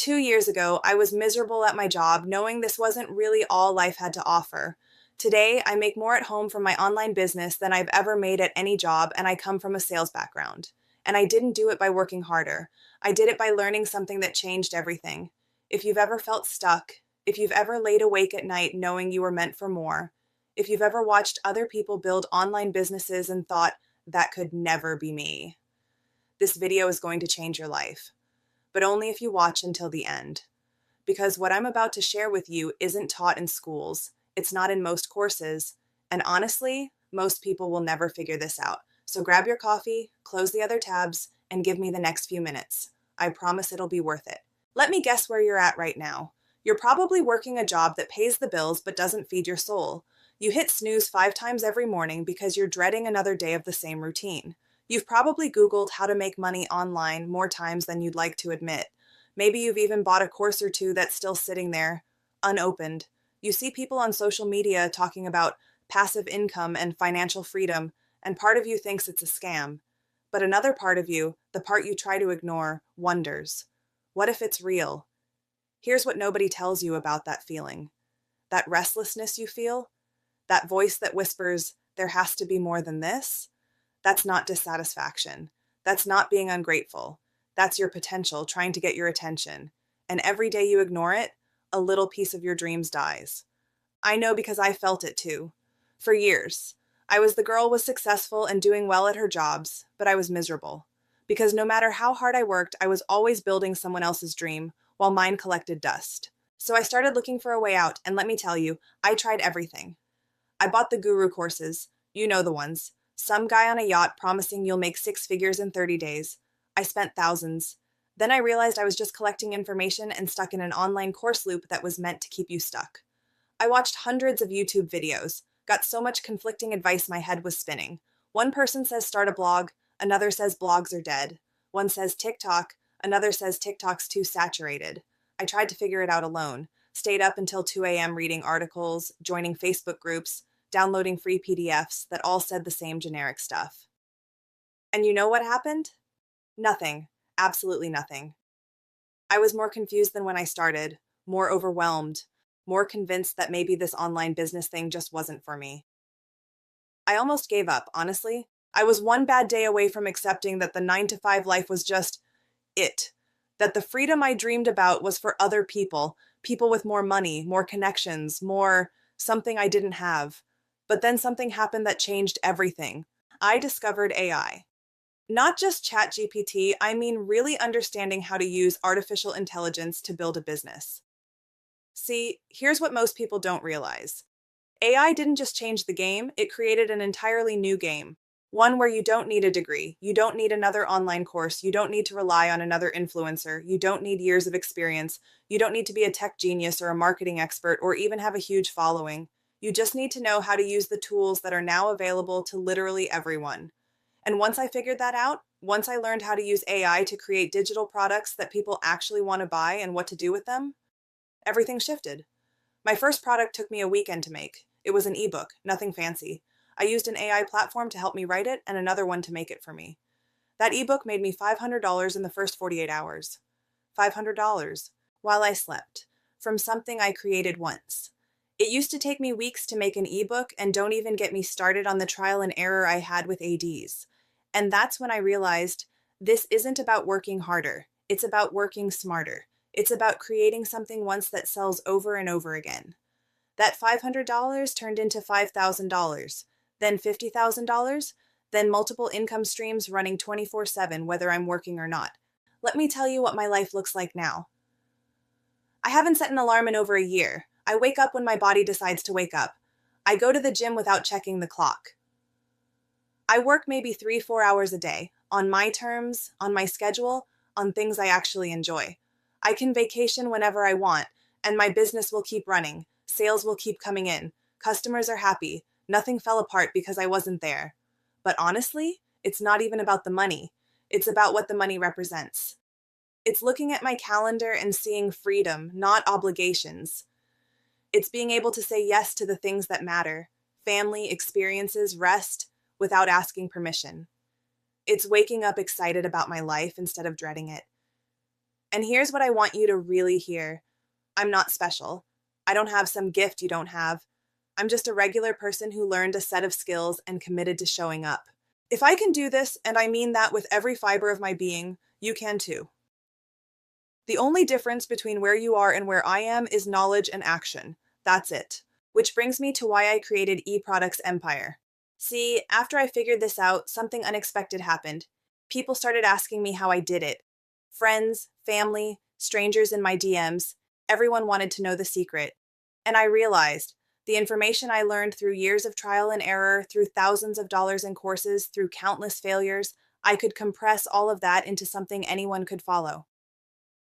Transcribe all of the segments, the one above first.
2 years ago, I was miserable at my job, knowing this wasn't really all life had to offer. Today, I make more at home from my online business than I've ever made at any job, and I come from a sales background. And I didn't do it by working harder. I did it by learning something that changed everything. If you've ever felt stuck, if you've ever laid awake at night knowing you were meant for more, if you've ever watched other people build online businesses and thought, that could never be me, this video is going to change your life. But only if you watch until the end. Because what I'm about to share with you isn't taught in schools, it's not in most courses, and honestly, most people will never figure this out. So grab your coffee, close the other tabs, and give me the next few minutes. I promise it'll be worth it. Let me guess where you're at right now. You're probably working a job that pays the bills but doesn't feed your soul. You hit snooze 5 times every morning because you're dreading another day of the same routine. You've probably Googled how to make money online more times than you'd like to admit. Maybe you've even bought a course or two that's still sitting there, unopened. You see people on social media talking about passive income and financial freedom, and part of you thinks it's a scam. But another part of you, the part you try to ignore, wonders, what if it's real? Here's what nobody tells you about that feeling. That restlessness you feel, that voice that whispers, there has to be more than this, that's not dissatisfaction. That's not being ungrateful. That's your potential trying to get your attention. And every day you ignore it, a little piece of your dreams dies. I know because I felt it too. For years, I was the girl was successful and doing well at her jobs, but I was miserable. Because no matter how hard I worked, I was always building someone else's dream while mine collected dust. So I started looking for a way out, and let me tell you, I tried everything. I bought the guru courses, you know the ones. Some guy on a yacht promising you'll make 6 figures in 30 days. I spent thousands. Then I realized I was just collecting information and stuck in an online course loop that was meant to keep you stuck. I watched hundreds of YouTube videos, got so much conflicting advice my head was spinning. One person says start a blog, another says blogs are dead. One says TikTok, another says TikTok's too saturated. I tried to figure it out alone, stayed up until 2 a.m. reading articles, joining Facebook groups, downloading free PDFs that all said the same generic stuff. And you know what happened? Nothing. Absolutely nothing. I was more confused than when I started, more overwhelmed, more convinced that maybe this online business thing just wasn't for me. I almost gave up, honestly. I was one bad day away from accepting that the 9-to-5 life was just it. That the freedom I dreamed about was for other people, people with more money, more connections, more something I didn't have. But then something happened that changed everything. I discovered AI. Not just ChatGPT, I mean really understanding how to use artificial intelligence to build a business. See, here's what most people don't realize. AI didn't just change the game, it created an entirely new game. One where you don't need a degree, you don't need another online course, you don't need to rely on another influencer, you don't need years of experience, you don't need to be a tech genius or a marketing expert or even have a huge following. You just need to know how to use the tools that are now available to literally everyone. And once I figured that out, once I learned how to use AI to create digital products that people actually want to buy and what to do with them, everything shifted. My first product took me a weekend to make. It was an ebook, nothing fancy. I used an AI platform to help me write it and another one to make it for me. That ebook made me $500 in the first 48 hours. $500 while I slept from something I created once. It used to take me weeks to make an ebook, and don't even get me started on the trial and error I had with ADs. And that's when I realized this isn't about working harder. It's about working smarter. It's about creating something once that sells over and over again. That $500 turned into $5,000, then $50,000, then multiple income streams running 24/7 whether I'm working or not. Let me tell you what my life looks like now. I haven't set an alarm in over a year. I wake up when my body decides to wake up. I go to the gym without checking the clock. I work maybe 3-4 hours a day, on my terms, on my schedule, on things I actually enjoy. I can vacation whenever I want, and my business will keep running. Sales will keep coming in. Customers are happy. Nothing fell apart because I wasn't there. But honestly, it's not even about the money. It's about what the money represents. It's looking at my calendar and seeing freedom, not obligations. It's being able to say yes to the things that matter, family, experiences, rest, without asking permission. It's waking up excited about my life instead of dreading it. And here's what I want you to really hear. I'm not special. I don't have some gift you don't have. I'm just a regular person who learned a set of skills and committed to showing up. If I can do this, and I mean that with every fiber of my being, you can too. The only difference between where you are and where I am is knowledge and action. That's it. Which brings me to why I created EProducts Empire. See, after I figured this out, something unexpected happened. People started asking me how I did it. Friends, family, strangers in my DMs, everyone wanted to know the secret. And I realized the information I learned through years of trial and error, through thousands of dollars in courses, through countless failures, I could compress all of that into something anyone could follow.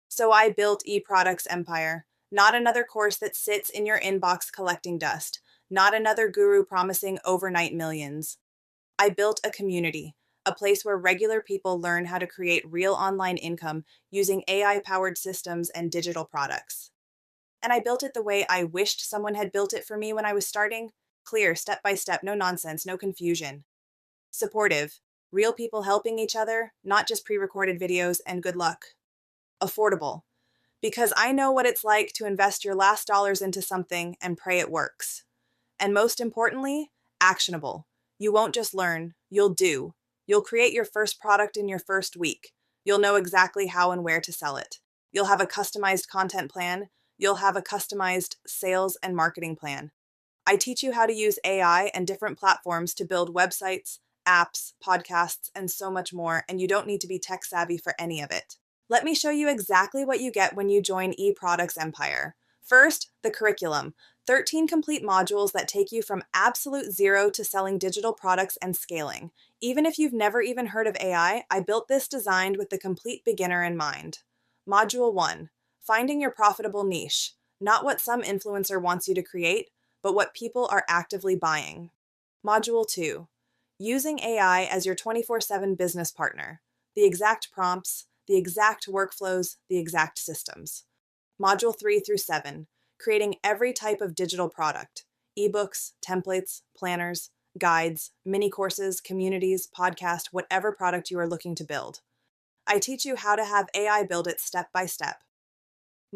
So I built EProducts Empire, not another course that sits in your inbox collecting dust, not another guru promising overnight millions. I built a community, a place where regular people learn how to create real online income using AI-powered systems and digital products. And I built it the way I wished someone had built it for me when I was starting. Clear, step by step, no nonsense, no confusion. Supportive, real people helping each other, not just pre-recorded videos and good luck. Affordable, because I know what it's like to invest your last dollars into something and pray it works. And most importantly, actionable. You won't just learn, you'll do. You'll create your first product in your first week. You'll know exactly how and where to sell it. You'll have a customized content plan. You'll have a customized sales and marketing plan. I teach you how to use AI and different platforms to build websites, apps, podcasts, and so much more, and you don't need to be tech savvy for any of it. Let me show you exactly what you get when you join EProducts Empire. First, the curriculum. 13 complete modules that take you from absolute zero to selling digital products and scaling. Even if you've never even heard of AI, I built this designed with the complete beginner in mind. Module 1, finding your profitable niche. Not what some influencer wants you to create, but what people are actively buying. Module 2, using AI as your 24/7 business partner. The exact prompts, the exact workflows, the exact systems. Module 3 through 7, creating every type of digital product, ebooks, templates, planners, guides, mini courses, communities, podcast, whatever product you are looking to build. I teach you how to have AI build it step by step.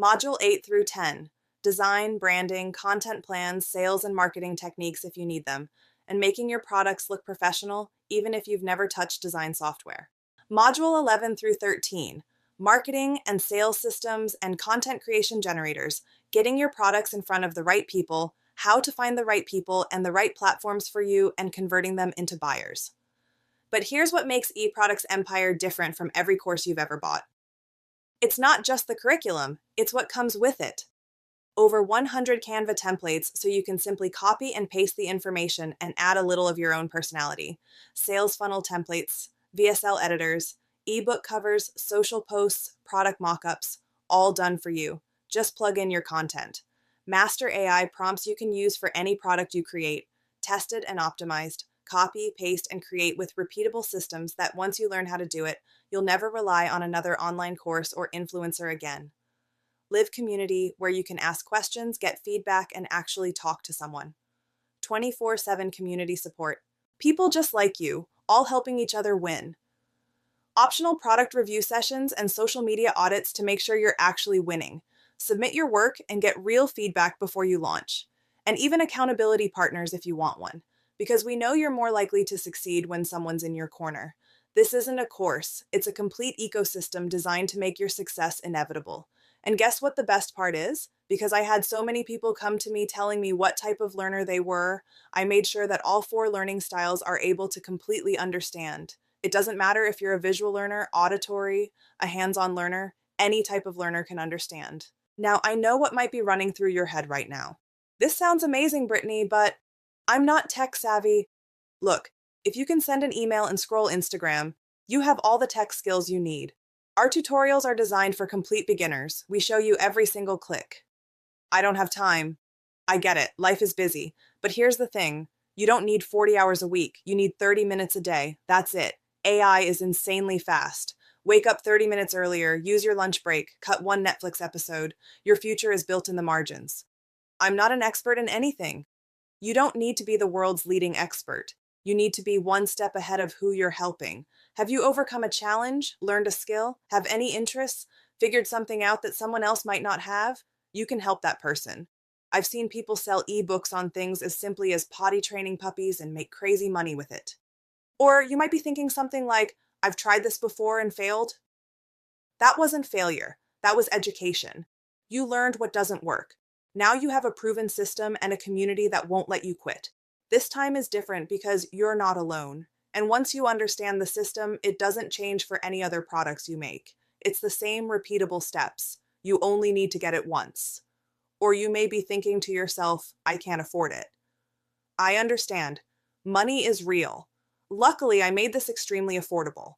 Module 8 through 10, design, branding, content plans, sales and marketing techniques if you need them, and making your products look professional even if you've never touched design software. Module 11 through 13, marketing and sales systems and content creation generators, getting your products in front of the right people, how to find the right people and the right platforms for you, and converting them into buyers. But here's what makes EProducts Empire different from every course you've ever bought. It's not just the curriculum, it's what comes with it. Over 100 Canva templates so you can simply copy and paste the information and add a little of your own personality. Sales funnel templates, VSL editors, ebook covers, social posts, product mockups, all done for you. Just plug in your content. Master AI prompts you can use for any product you create, tested and optimized. Copy, paste, and create with repeatable systems that once you learn how to do it, you'll never rely on another online course or influencer again. Live community where you can ask questions, get feedback, and actually talk to someone. 24/7 community support. People just like you, all helping each other win. Optional product review sessions and social media audits to make sure you're actually winning. Submit your work and get real feedback before you launch. And even accountability partners if you want one, because we know you're more likely to succeed when someone's in your corner. This isn't a course, it's a complete ecosystem designed to make your success inevitable. And guess what the best part is? Because I had so many people come to me telling me what type of learner they were, I made sure that all 4 learning styles are able to completely understand. It doesn't matter if you're a visual learner, auditory, a hands-on learner, any type of learner can understand. Now, I know what might be running through your head right now. This sounds amazing, Brittany, but I'm not tech savvy. Look, if you can send an email and scroll Instagram, you have all the tech skills you need. Our tutorials are designed for complete beginners. We show you every single click. I don't have time. I get it. Life is busy. But here's the thing. You don't need 40 hours a week. You need 30 minutes a day. That's it. AI is insanely fast. Wake up 30 minutes earlier, use your lunch break, cut 1 Netflix episode. Your future is built in the margins. I'm not an expert in anything. You don't need to be the world's leading expert. You need to be one step ahead of who you're helping. Have you overcome a challenge, learned a skill, have any interests, Figured something out that someone else might not have? You can help that person. I've seen people sell ebooks on things as simply as potty training puppies and make crazy money with it. Or you might be thinking something like, I've tried this before and failed. That wasn't failure. That was education. You learned what doesn't work. Now you have a proven system and a community that won't let you quit. This time is different because you're not alone. And once you understand the system, it doesn't change for any other products you make. It's the same repeatable steps. You only need to get it once. Or you may be thinking to yourself, I can't afford it. I understand. Money is real. Luckily, I made this extremely affordable.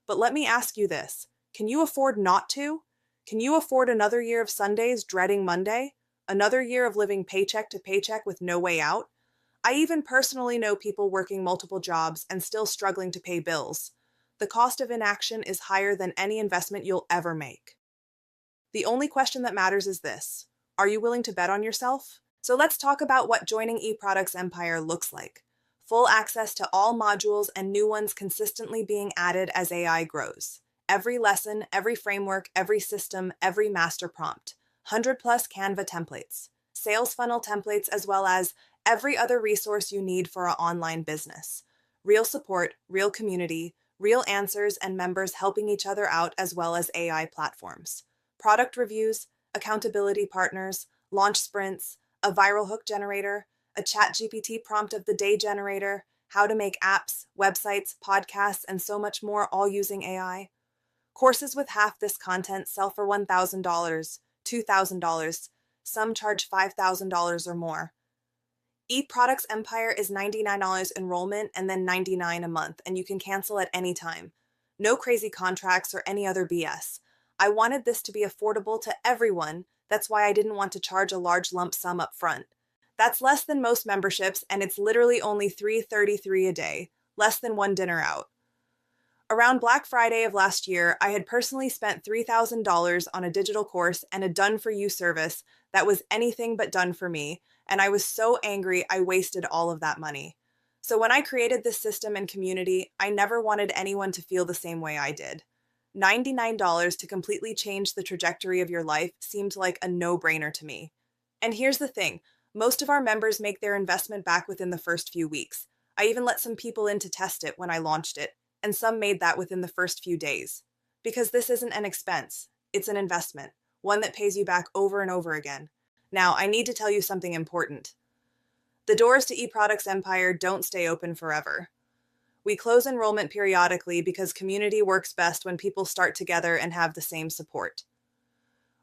But let me ask you this. Can you afford not to? Can you afford another year of Sundays dreading Monday? Another year of living paycheck to paycheck with no way out? I even personally know people working multiple jobs and still struggling to pay bills. The cost of inaction is higher than any investment you'll ever make. The only question that matters is this. Are you willing to bet on yourself? So let's talk about what joining EProducts Empire looks like. Full access to all modules and new ones consistently being added as AI grows. Every lesson, every framework, every system, every master prompt. 100+ Canva templates, sales funnel templates, as well as every other resource you need for an online business. Real support, real community, real answers, and members helping each other out, as well as AI platforms. Product reviews, accountability partners, launch sprints, a viral hook generator, a ChatGPT prompt of the day generator, how to make apps, websites, podcasts, and so much more, all using AI. Courses with half this content sell for $1,000, $2,000. Some charge $5,000 or more. EProducts Empire is $99 enrollment and then $99 a month, and you can cancel at any time. No crazy contracts or any other BS. I wanted this to be affordable to everyone. That's why I didn't want to charge a large lump sum up front. That's less than most memberships, and it's literally only $333 a day, less than one dinner out. Around Black Friday of last year, I had personally spent $3,000 on a digital course and a done-for-you service that was anything but done for me, and I was so angry I wasted all of that money. So when I created this system and community, I never wanted anyone to feel the same way I did. $99 to completely change the trajectory of your life seemed like a no-brainer to me. And here's the thing, most of our members make their investment back within the first few weeks. I even let some people in to test it when I launched it, and some made that within the first few days. Because this isn't an expense, it's an investment, one that pays you back over and over again. Now, I need to tell you something important. The doors to EProducts Empire don't stay open forever. We close enrollment periodically because community works best when people start together and have the same support.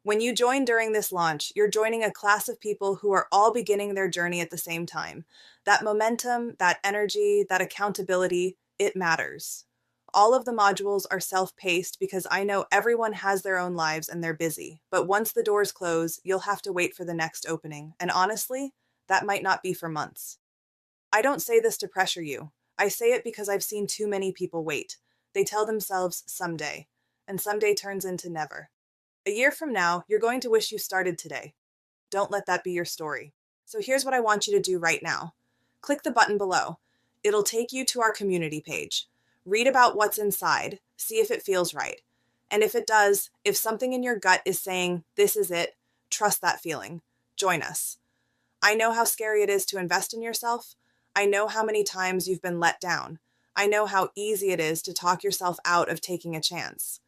When you join during this launch, you're joining a class of people who are all beginning their journey at the same time. That momentum, that energy, that accountability, it matters. All of the modules are self-paced because I know everyone has their own lives and they're busy. But once the doors close, you'll have to wait for the next opening. And honestly, that might not be for months. I don't say this to pressure you. I say it because I've seen too many people wait. They tell themselves someday, and someday turns into never. A year from now, you're going to wish you started today. Don't let that be your story. So here's what I want you to do right now. Click the button below. It'll take you to our community page. Read about what's inside, see if it feels right. And if it does, if something in your gut is saying, this is it, trust that feeling. Join us. I know how scary it is to invest in yourself. I know how many times you've been let down. I know how easy it is to talk yourself out of taking a chance.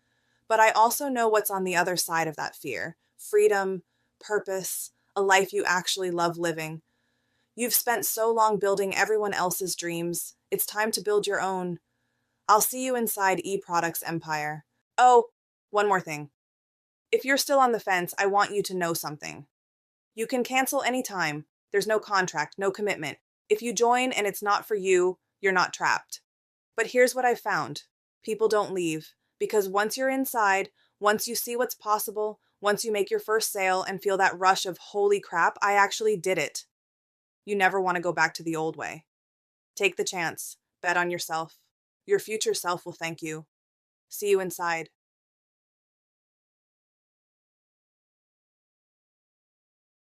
But I also know what's on the other side of that fear. Freedom, purpose, a life you actually love living. You've spent so long building everyone else's dreams. It's time to build your own. I'll see you inside EProducts Empire. Oh, one more thing. If you're still on the fence, I want you to know something. You can cancel anytime. There's no contract, no commitment. If you join and it's not for you, you're not trapped. But here's what I've found. People don't leave. Because once you're inside, once you see what's possible, once you make your first sale and feel that rush of holy crap, I actually did it. You never want to go back to the old way. Take the chance. Bet on yourself. Your future self will thank you. See you inside.